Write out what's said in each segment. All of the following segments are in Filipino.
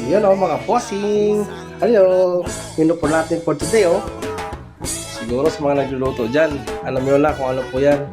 Yan o mga bossing. Hello. Menu po natin for today Siguro sa mga nagluluto dyan, alam nyo na kung ano po yan.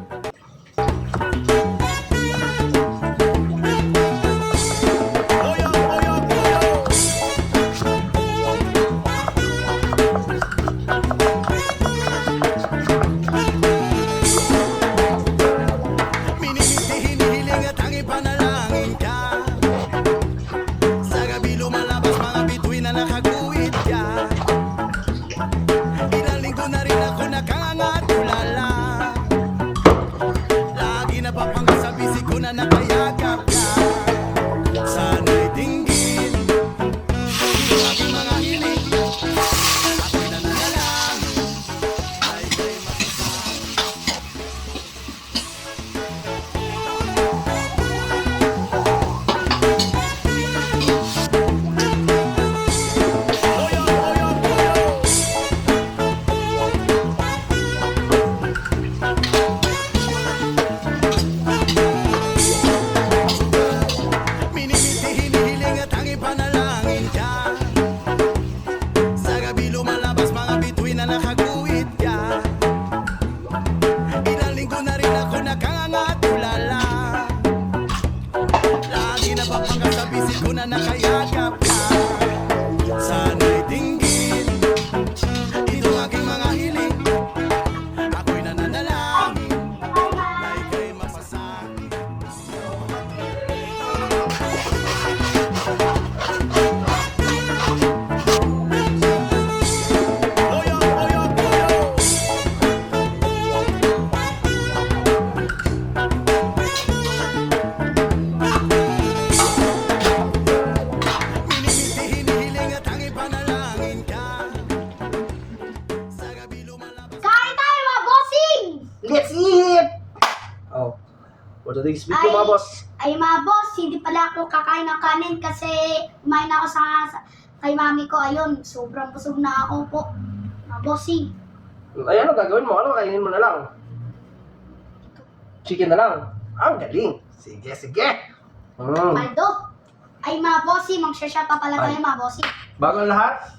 Nakayakap ka, sana'y dinggin ang aking mga hiling. Ako'y nananalangin ay kay panalangin ka. Sa gabi lumalabas mga bituin na nakaguhit ka. Ilang linggo na rin ako nakangangatulala. Lagi na papanggap sa bisig ko na nakayakap ka. Sana'y dinggin itong aking mga hiling. Ako'y nananalangin na ika'y mapasakit. Let's eat! For today's video mga boss. Ay mga boss, hindi pala ako kakain ng kanin kasi kumain ako kay mami ko. Ayun, sobrang busog na ako po. Mga bossing. Ay, ano gagawin mo? Ano kainin mo na lang? Chicken na lang. Ang galing. Sige, sige. Aldo. Ay mga bossing, magsha-shot pa pala tayo mga bossing. Bago ang lahat,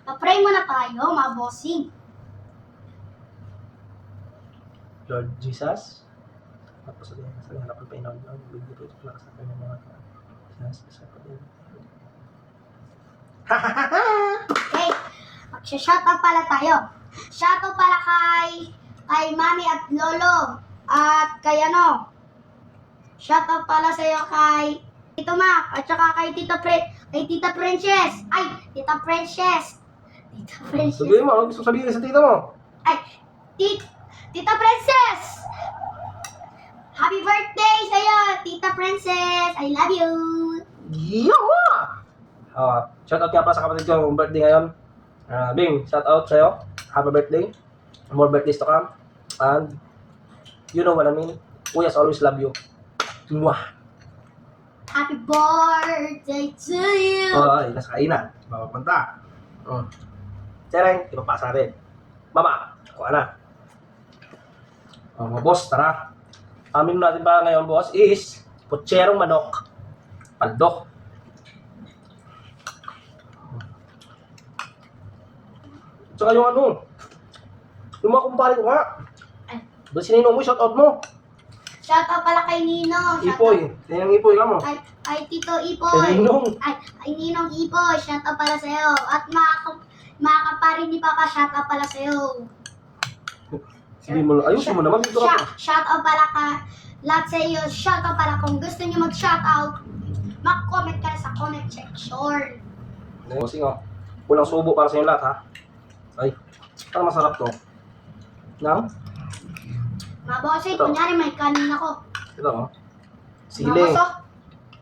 Pa-pray muna tayo mga bossing. Lord Jesus, tapos sa hanapan pa inaw ng bigyan po ito lakas sa kanyang mga sa kapatid. Okay, magsha-shot pala tayo. Shout out pala kay mami at lolo. At kay shout out pala sa iyo kay Tito Mac at saka kay Tita Princess. Ay, Tita Princess. Tita Princess. Sabihin mo, ano gusto sabihin sa tita mo? Ay, Tita Princess. Happy birthday sa iyo, Tita Princess. I love you. Yeah! Shout out nga pala sa kapatid ko, yung birthday ngayon. Bing, shout out sa'yo. Happy birthday. More birthdays to come. And, you know what I mean. Kuyas always love you. Mwah! Happy birthday to you. Ay, nasa kainan. Mapapunta. Sereng, ipapasa natin. Mama, kuha na. Mga boss, tara. Amin natin pa ngayon, boss, is putserong manok. Paldok. Tsaka yung yung mga kumpare ko nga. Ba't sininong mo, shoutout mo? Shout out pala kay Nino. Ipoy. Sinang Ipoy ka mo? Ay Tito Ipoy. Ninong. Ay Ninong Ipoy. Shout out pala sa'yo. At mga kapari ni Papa, shout out pala sa'yo. Hindi mo, ayusin mo naman. Dito ka. Shout out pala lahat sa iyo. Shout out pala kung gusto niyo mag-shout out. Mag-comment ka sa comment section. Bossing Walang subo para sa inyo lahat ha. Ay, parang masarap to. Nang? Mga bossing, Ito. kunyari may kanin ako. Ito Sili. Mga boss,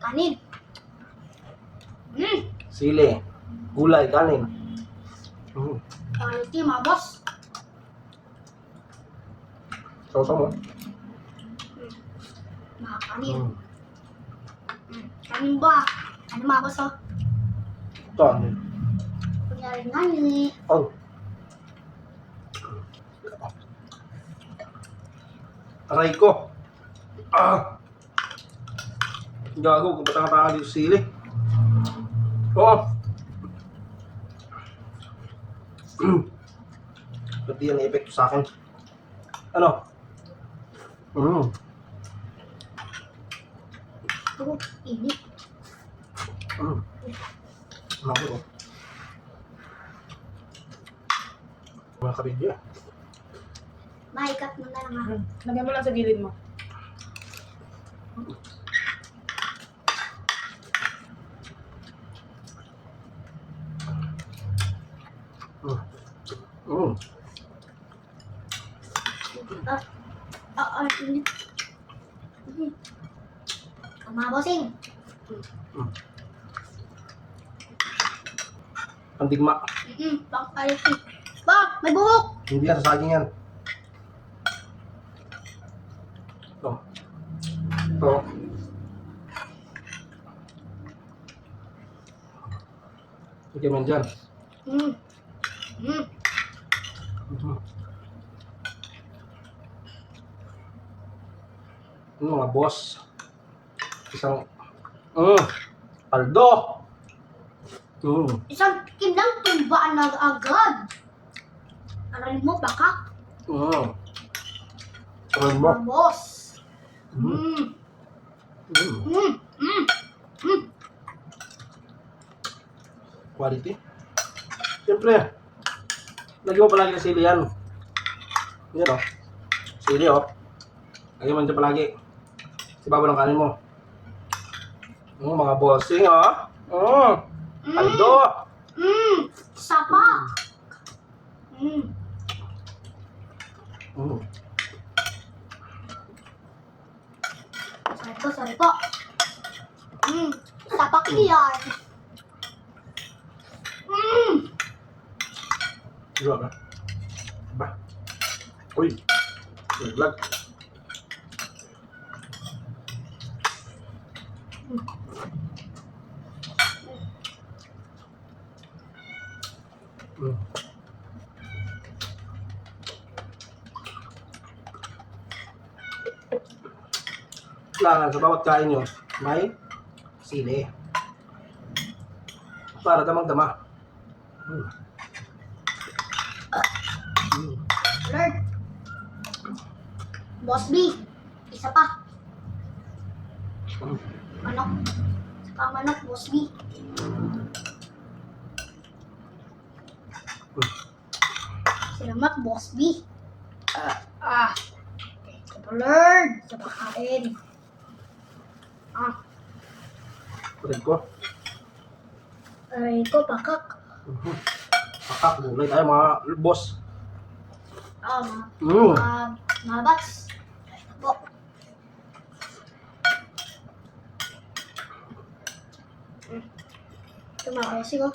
kanin. Sili. Gulay, kanin. Quality mga boss. Sausaw mo. Mga kanin. Kanin ba? Ano mga boss Ito Kunyari ngani. Aray ko. Gago, kung ba't nakataka dito sili. Ba't di yan epekto sa akin? Ano? Init. Naku. Mga kabidyo. Maikat mo na lang ha. Lagyan mo lang sa gilid mo. Init. Mga bossing. Pandigma. Pang-quality. Ba, may buhok. Hindi yan, sa saging yan. Ito. Ito. Lagyan mo yan dyan. Mga boss. Isang paldo. Isang kinang tumbaan na agad. Aral mo, baka. Alam mo. Mga boss. Quality. Siyempre. Lagyan mo palagi ng sili yan. Yan o. Sili o. Lagyan mo dyan palagi. Sa baba ng kanin mo. Mga bossing o. Paldo. Sapa. Sorry po. Sapak yan. Grabe. Ba? Uy. Naglag. Kailangan sa bawat kain nyo, may sili. Para damang-dama. Lord. Boss B. Isa pa. Manok. Isa pa manok, Boss B. Salamat, Boss B. Ito po, Lord. Isa pa kain. Kulit ko. Aray ko, pakak. Pakak, gulay tayo mga boss. Mga bats. Ito po. Ito mga bossing, oh.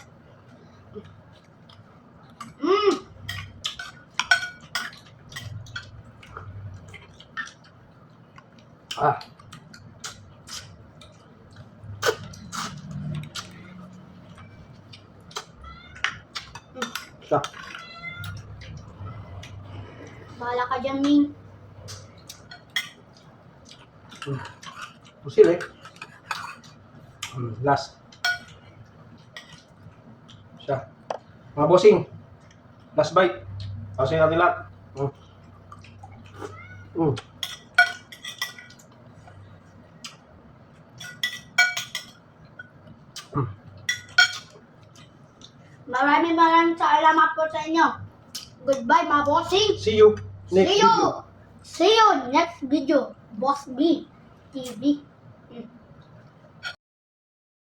Siya. Bahala ka dyan, Ming. Sili. Last. Siya. Mga bossing. Last bite. Kasi natin lahat. Maraming salamat po sa inyo. Goodbye, mga bossing. See you next video. See you next video. Boss B TV.